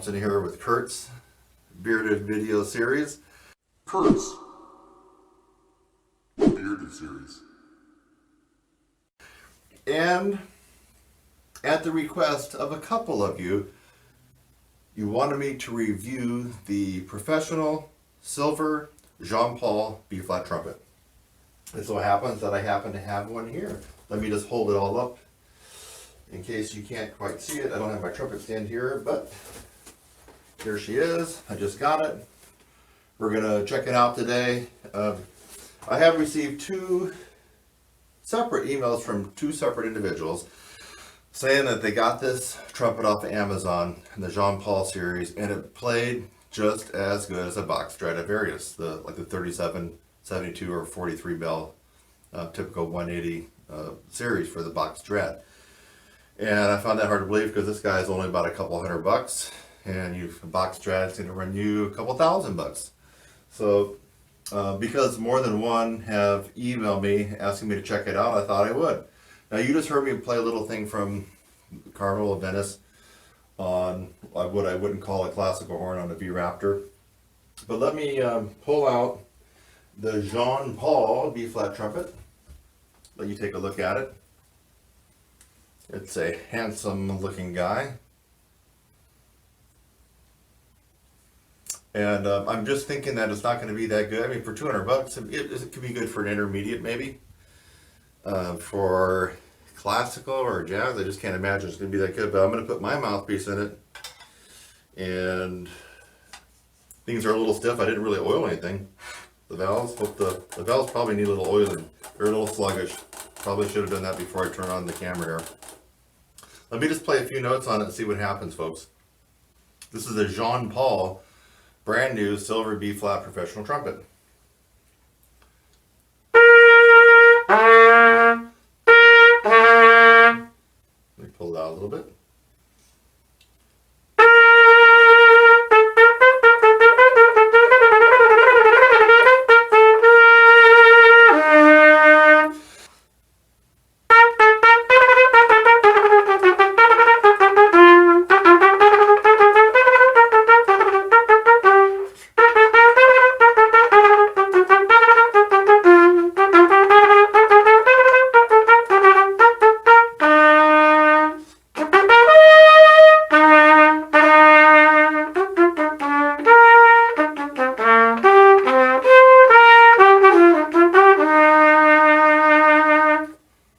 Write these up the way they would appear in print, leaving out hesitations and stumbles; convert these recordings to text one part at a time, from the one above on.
Thompson here with Kurt's Bearded Video Series. Kurt's Bearded Series. And at the request of a couple of you, you wanted me to review the professional silver Jean Paul B-flat trumpet. It so happens that I happen to have one here. Let me just hold it all up in case you can't quite see it. I don't have my trumpet stand here, but here she is. I just got it. We're gonna check it out today. I have received two separate emails from two separate individuals saying that they got this trumpet off of Amazon in the Jean Paul series, and it played just as good as a Bach Stradivarius, like the 37, 72, or 43 bell typical 180 series for the Bach Strat. And I found that hard to believe because this guy is only about a couple $100, and a Bach Strat is going to run you a couple $1,000. So because more than one have emailed me asking me to check it out, I thought I would. Now you just heard me play a little thing from Carnival of Venice on what I wouldn't call a classical horn on a V-Raptor. But let me pull out the Jean Paul B-flat trumpet. Let you take a look at it. It's a handsome looking guy. And I'm just thinking that it's not going to be that good. I mean, for $200, it could be good for an intermediate maybe. For classical or jazz, I just can't imagine it's going to be that good. But I'm going to put my mouthpiece in it. And things are a little stiff. I didn't really oil anything. The valves, the valves probably need a little oiling. They're a little sluggish. Probably should have done that before I turn on the camera here. Let me just play a few notes on it and see what happens, folks. This is a Jean Paul brand new silver B-flat professional trumpet. Let me pull it out a little bit.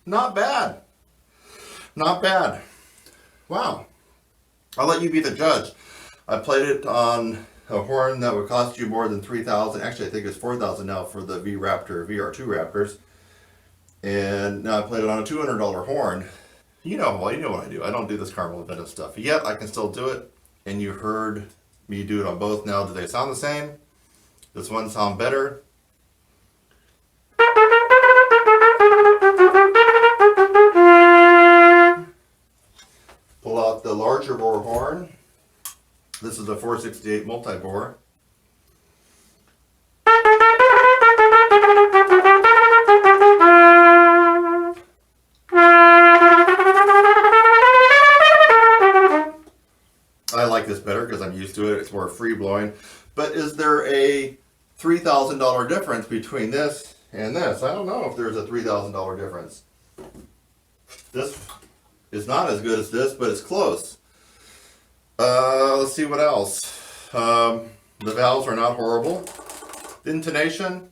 Not bad. Not bad. Wow. I'll let you be the judge. I played it on a horn that would cost you more than $3,000. Actually, I think it's $4,000 now for the V-Raptor, VR2 Raptors. And now I played it on a $200 horn. You know what I do. I don't do this Carnival of Venice stuff. Yet I can still do it. And you heard me do it on both now. Do they sound the same? Does one sound better? Pull out the larger bore horn. This is a 468 multi-bore. I like this better because I'm used to it. It's more free blowing. But is there a $3,000 difference between this and this? I don't know if there's a $3,000 difference. This is not as good as this, but it's close. Let's see what else. The valves are not horrible. The intonation.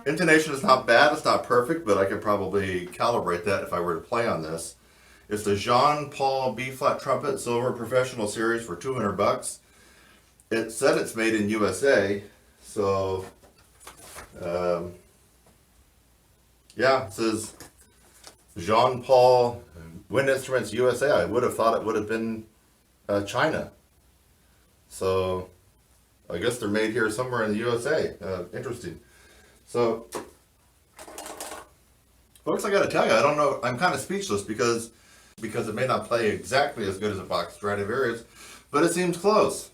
Intonation is not bad. It's not perfect, but I could probably calibrate that if I were to play on this. It's the Jean Paul B-flat trumpet silver professional series for $200. It said it's made in USA, so yeah, it says Jean Paul Wind Instruments USA. I would have thought it would have been China. So I guess they're made here somewhere in the USA. Interesting. So, folks, I got to tell you, I don't know. I'm kind of speechless because it may not play exactly as good as a Bach Stradivarius, but it seems close.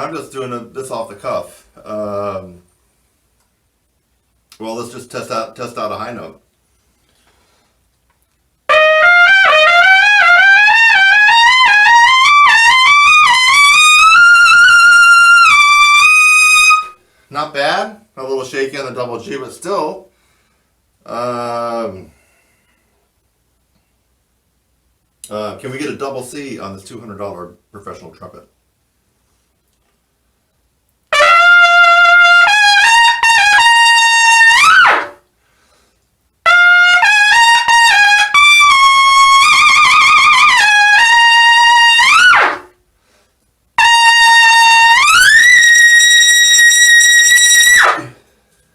I'm just doing this off the cuff. Well, let's just test out a high note. Not bad. A little shaky on the double G, but still. Can we get a double C on this $200 professional trumpet?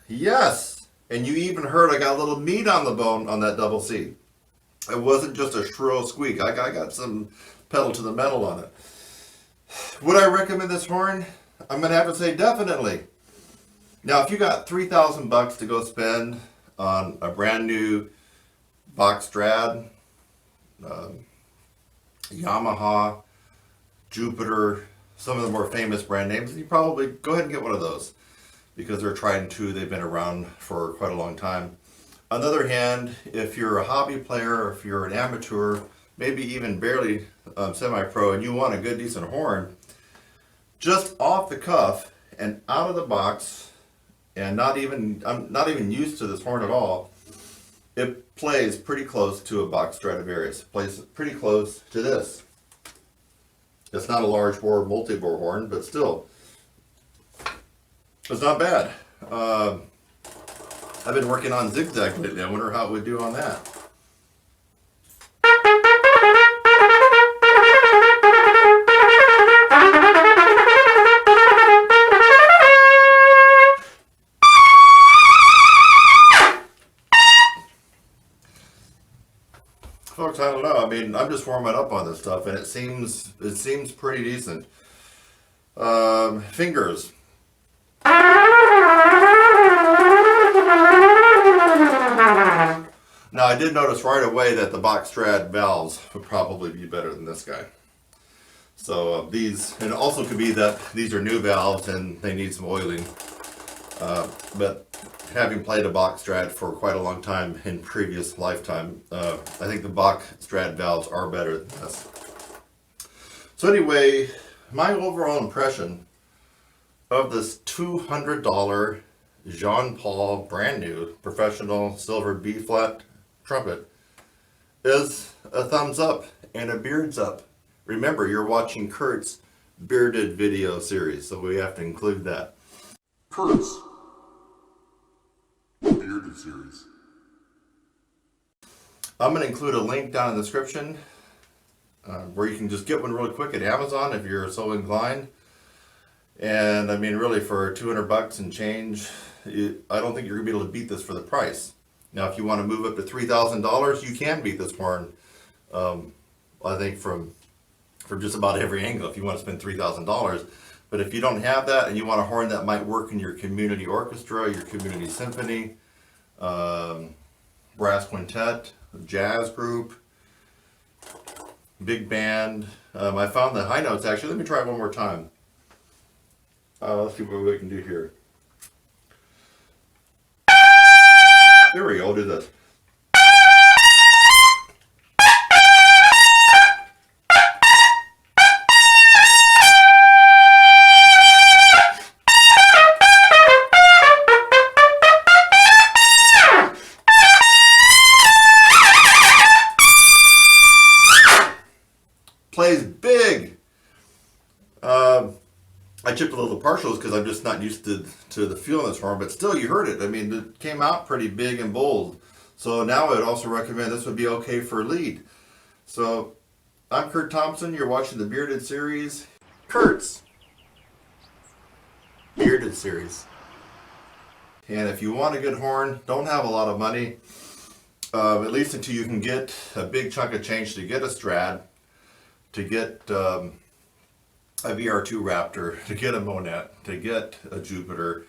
Yes, and you even heard I got a little meat on the bone on that double C. It wasn't just a shrill squeak. I got some pedal to the metal on it. Would I recommend this horn? I'm gonna have to say definitely. Now, if you got $3,000 to go spend on a brand new box Strad, Yamaha, Jupiter, some of the more famous brand names, you probably go ahead and get one of those, because they're tried and true. They've been around for quite a long time. On the other hand, if you're a hobby player, or if you're an amateur, maybe even barely semi-pro, and you want a good, decent horn, just off the cuff and out of the box, and I'm not even used to this horn at all, it plays pretty close to a box Stradivarius. It plays pretty close to this. It's not a large bore, multi-bore horn, but still, it's not bad. I've been working on zigzag lately. I wonder how it would do on that. Folks, I don't know. I mean, I'm just warming up on this stuff, and it seems pretty decent. Fingers. Now, I did notice right away that the box Strad valves would probably be better than this guy. So these, and it also could be that these are new valves and they need some oiling. But having played a box Strad for quite a long time in previous lifetime, I think the box Strad valves are better than this. So anyway, my overall impression of this $200 Jean Paul brand new professional silver B flat trumpet is a thumbs up and a beards up. Remember, you're watching Kurt's bearded video series, so we have to include that. Kurt's bearded series. I'm going to include a link down in the description where you can just get one really quick at Amazon if you're so inclined. And I mean, really, for $200 and change, I don't think you're going to be able to beat this for the price. Now, if you want to move up to $3,000, you can beat this horn. I think from just about every angle, if you want to spend $3,000. But if you don't have that and you want a horn that might work in your community orchestra, your community symphony, brass quintet, jazz group, big band, I found the high notes actually. Let me try it one more time. Let's see what we can do here. There we go, I'll do this. Plays big. I chipped a little partials because I'm just not used to the feel of this horn, but still you heard it. I mean, it came out pretty big and bold. So now I would also recommend this would be okay for lead. So I'm Kurt Thompson. You're watching the Bearded Series. Kurt's Bearded Series. And if you want a good horn, don't have a lot of money, at least until you can get a big chunk of change to get a Strad, to get a VR2 Raptor, to get a Monette, to get a Jupiter,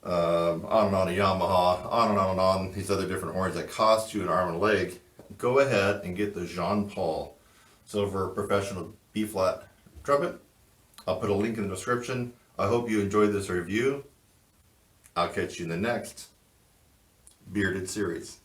on and on, a Yamaha, on and on and on, these other different horns that cost you an arm and a leg, go ahead and get the Jean Paul Silver Professional B-flat trumpet. I'll put a link in the description. I hope you enjoyed this review. I'll catch you in the next Bearded series.